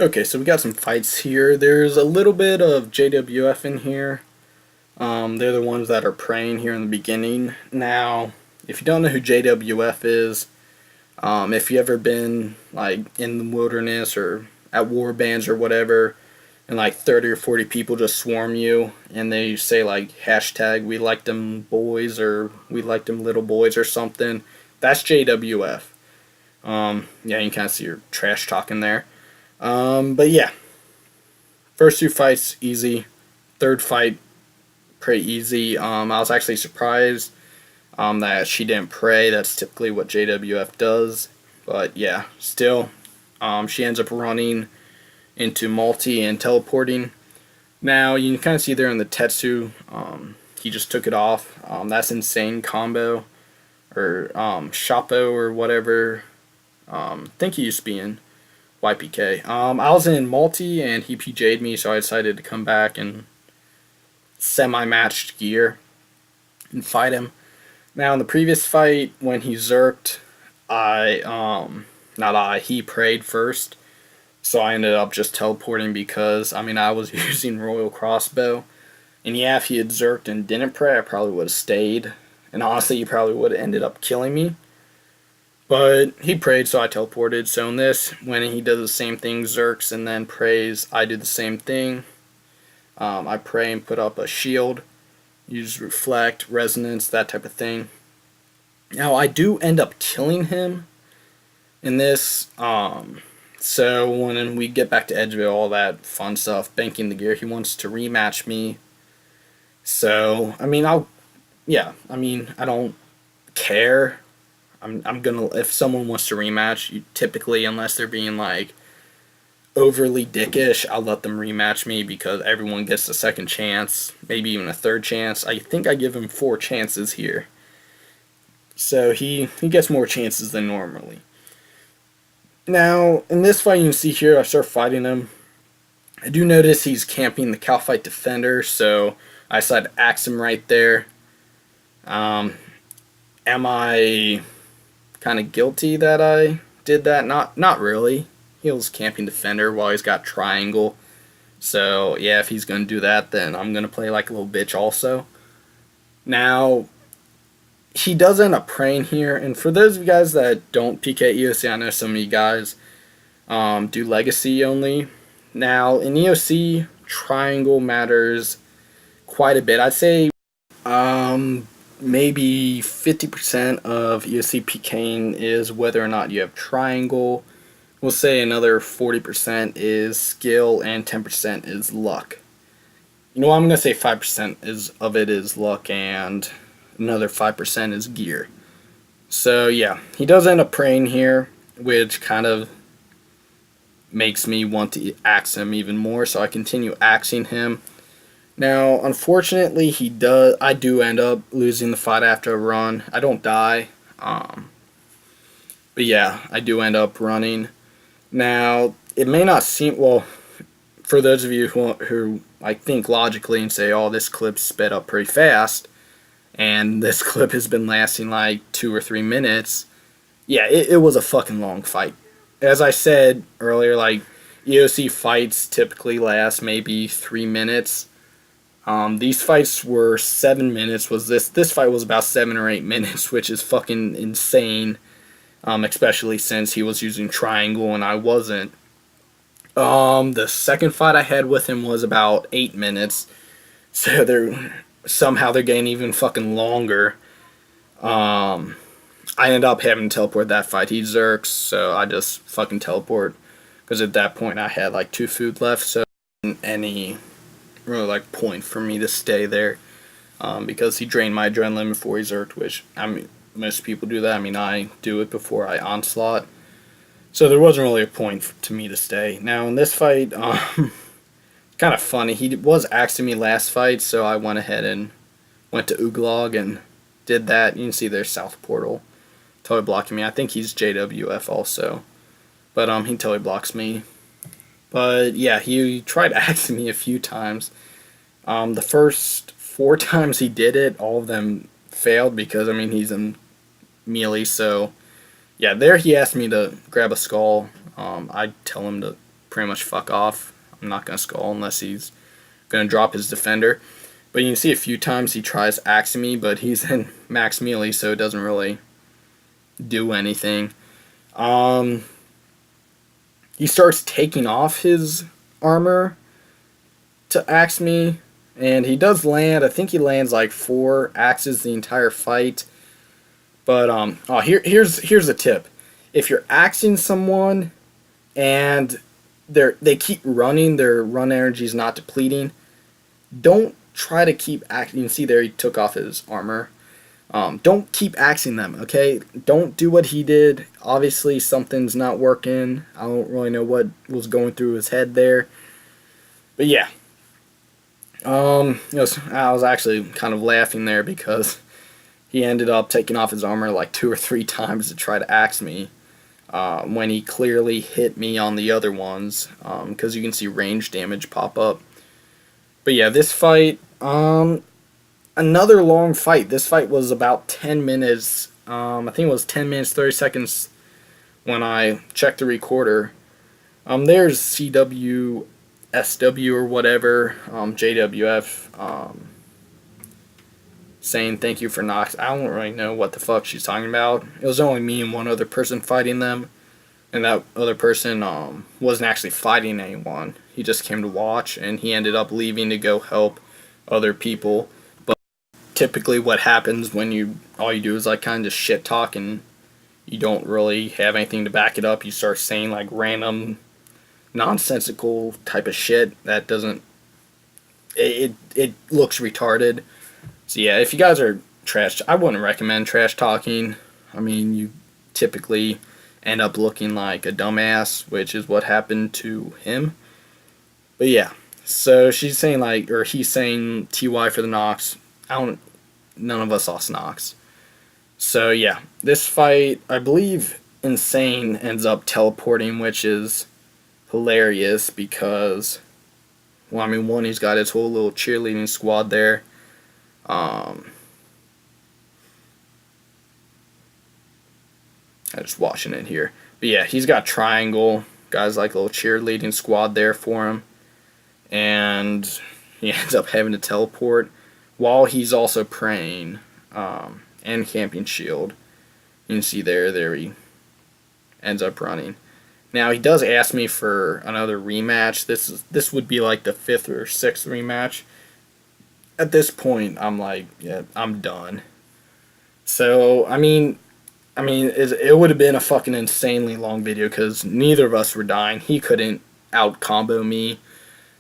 Okay, so we got some fights here. There's a little bit of JWF in here. They're the ones that are praying here in the beginning. Now, if you don't know who JWF is, if you ever been like in the wilderness or at war bands or whatever, and like 30 or 40 people just swarm you, and they say like hashtag we like them boys or we like them little boys or something, that's JWF. Yeah, you can kind of see your trash talking there. But yeah, first two fights easy. Third fight pretty easy. I was actually surprised that she didn't pray. That's typically what JWF does. But yeah, still, she ends up running into multi and teleporting. Now you can kind of see there in the Tetsu, he just took it off. That's insane combo or Shoppo or whatever. I think he used to be in YPK. I was in multi and he PJ'd me, so I decided to come back and semi-matched gear and fight him. Now in the previous fight when he zerked, he prayed first, so I ended up just teleporting because I was using Royal Crossbow, and yeah, if he had zerked and didn't pray, I probably would have stayed, and honestly, he probably would have ended up killing me. But he prayed, so I teleported. So in this, when he does the same thing, zerks and then prays, I do the same thing. I pray and put up a shield, use reflect, resonance, that type of thing. Now I do end up killing him in this. So when we get back to Edgeville, all that fun stuff, banking the gear, he wants to rematch me. So I don't care. I'm gonna, if someone wants to rematch, you typically, unless they're being like overly dickish, I'll let them rematch me because everyone gets a second chance, maybe even a third chance. I think I give him 4 chances here. So he gets more chances than normally. Now, in this fight, you can see here, I start fighting him. I do notice he's camping the Calphite Defender, so I decided to axe him right there. Am I kind of guilty that I did that? Not really. He was camping Defender while he's got Triangle. So, yeah, if he's going to do that, then I'm going to play like a little bitch also. Now, he does end up praying here, and for those of you guys that don't PK EOC, I know some of you guys do Legacy only. Now, in EOC, Triangle matters quite a bit. I'd say maybe 50% of EOC PKing is whether or not you have Triangle. We'll say another 40% is skill and 10% is luck. You know what, I'm going to say 5% of it is luck and another 5% is gear. So yeah, he does end up praying here, which kind of makes me want to axe him even more, so I continue axing him. Now, unfortunately, I do end up losing the fight after a run. I don't die, but yeah, I do end up running. Now, it may not seem, well, for those of you who like think logically and say, oh, this clip's sped up pretty fast, and this clip has been lasting like 2 or 3 minutes. Yeah, it was a fucking long fight. As I said earlier, like EOC fights typically last maybe 3 minutes. These fights were 7 minutes. This fight was about 7 or 8 minutes, which is fucking insane. Especially since he was using Triangle and I wasn't. The second fight I had with him was about 8 minutes, so they're getting even fucking longer. I ended up having to teleport that fight. He zerks, so I just fucking teleport because at that point I had like 2 food left, so any really like point for me to stay there because he drained my adrenaline before he zerked, which most people do that. I do it before I onslaught. So there wasn't really a point to me to stay. Now in this fight, kind of funny. He was axing me last fight, so I went ahead and went to Uglog and did that. You can see there's South Portal totally blocking me. I think he's JWF also, but he totally blocks me. But yeah, he tried axing me a few times. The first 4 times he did it, all of them failed because he's in melee, so yeah, there he asked me to grab a skull. I tell him to pretty much fuck off. I'm not going to skull unless he's going to drop his defender. But you can see a few times he tries axing me, but he's in max melee, so it doesn't really do anything. He starts taking off his armor to axe me, and he does land. I think he lands like 4 axes the entire fight. But here's a tip: if you're axing someone and they keep running, their run energy is not depleting, don't try to keep axing. You can see there he took off his armor. Don't keep axing them, okay? Don't do what he did. Obviously, something's not working. I don't really know what was going through his head there. But yeah. I was actually kind of laughing there because he ended up taking off his armor like 2 or 3 times to try to axe me. When he clearly hit me on the other ones. Because you can see range damage pop up. But yeah, this fight... another long fight. This fight was about 10 minutes. I think it was 10 minutes, 30 seconds when I checked the recorder. There's CW, SW or whatever, JWF, saying thank you for Nox. I don't really know what the fuck she's talking about. It was only me and one other person fighting them. And that other person wasn't actually fighting anyone. He just came to watch, and he ended up leaving to go help other people. Typically what happens when all you do is like kind of shit talk and you don't really have anything to back it up. You start saying like random nonsensical type of shit that doesn't, it looks retarded. So yeah, if you guys are trash, I wouldn't recommend trash talking. I mean, you typically end up looking like a dumbass, which is what happened to him. But yeah, so she's saying like, or he's saying TY for the Nox. None of us lost Nox. So yeah, this fight, I believe Insane ends up teleporting, which is hilarious because, well, I mean, one, he's got his whole little cheerleading squad there. I'm just watching it here. But yeah, he's got Triangle, guys like a little cheerleading squad there for him. And he ends up having to teleport while he's also praying and camping shield. You can see there he ends up running. Now he does ask me for another rematch. This would be like the 5th or 6th rematch. At this point, I'm like, yeah, I'm done. So I mean, it would have been a fucking insanely long video because neither of us were dying. He couldn't out combo me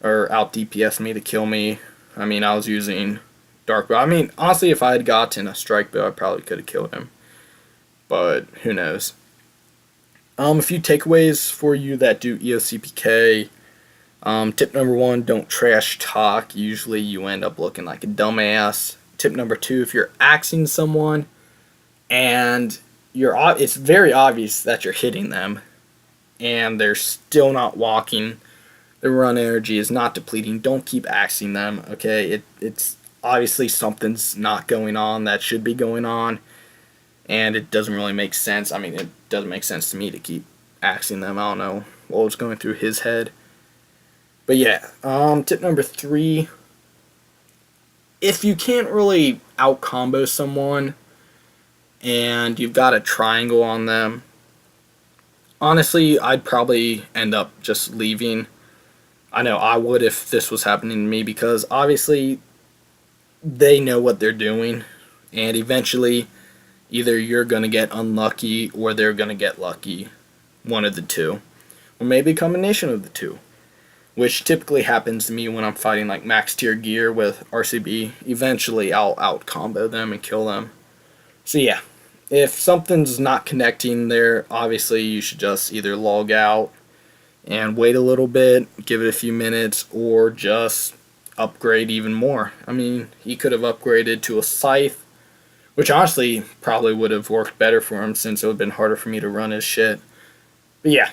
or out DPS me to kill me. I mean, I was using Dark Bow. I mean, honestly, if I had gotten a Strike Bow, I probably could have killed him. But who knows? A few takeaways for you that do EOCPK. Tip number 1, don't trash talk. Usually you end up looking like a dumbass. Tip number 2, if you're axing someone and it's very obvious that you're hitting them and they're still not walking, their run energy is not depleting, don't keep axing them, okay? It's obviously something's not going on that should be going on, and it doesn't really make sense. I mean, it doesn't make sense to me to keep axing them. I don't know what was going through his head. But yeah, tip number 3, if you can't really out-combo someone and you've got a triangle on them, honestly, I'd probably end up just leaving. I know I would if this was happening to me because obviously they know what they're doing, and eventually either you're going to get unlucky or they're going to get lucky. One of the two. Or maybe a combination of the two. Which typically happens to me when I'm fighting like max tier gear with RCB. Eventually I'll out combo them and kill them. So yeah, if something's not connecting there, obviously you should just either log out and wait a little bit, give it a few minutes, or just upgrade even more. I mean, he could have upgraded to a scythe, which honestly probably would have worked better for him since it would have been harder for me to run his shit. But yeah.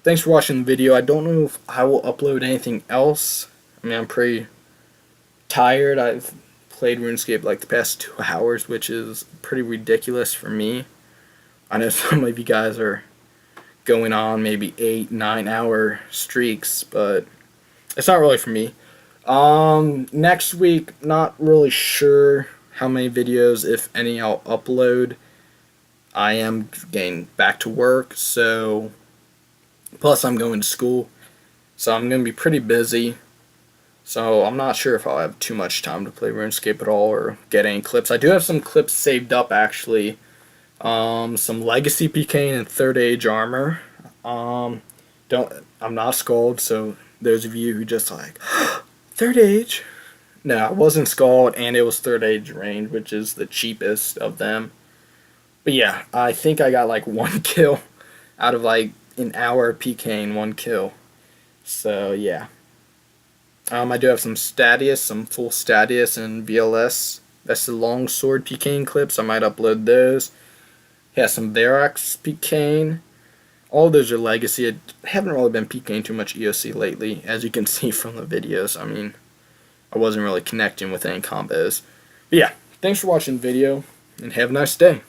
Thanks for watching the video. I don't know if I will upload anything else. I mean, I'm pretty tired. I've played RuneScape like the past 2 hours, which is pretty ridiculous for me. I know some of you guys are going on maybe 8-9 hour streaks, but it's not really for me. Next week, not really sure how many videos, if any, I'll upload. I am getting back to work, so plus I'm going to school, so I'm going to be pretty busy. So I'm not sure if I'll have too much time to play RuneScape at all or get any clips. I do have some clips saved up actually. Some Legacy Pking and Third Age armor. I'm not Scald, so those of you who just like Third Age. No, I wasn't Scald, and it was Third Age range, which is the cheapest of them. But yeah, I think I got like 1 kill out of like an hour PKing 1 kill. So yeah. I do have some Statius, some full Statius and VLS. That's the longsword PKing clips. I might upload those. Yeah, some Verax PKing. All those are legacy. I haven't really been PKing too much EOC lately, as you can see from the videos. I mean, I wasn't really connecting with any combos. But yeah, thanks for watching the video, and have a nice day.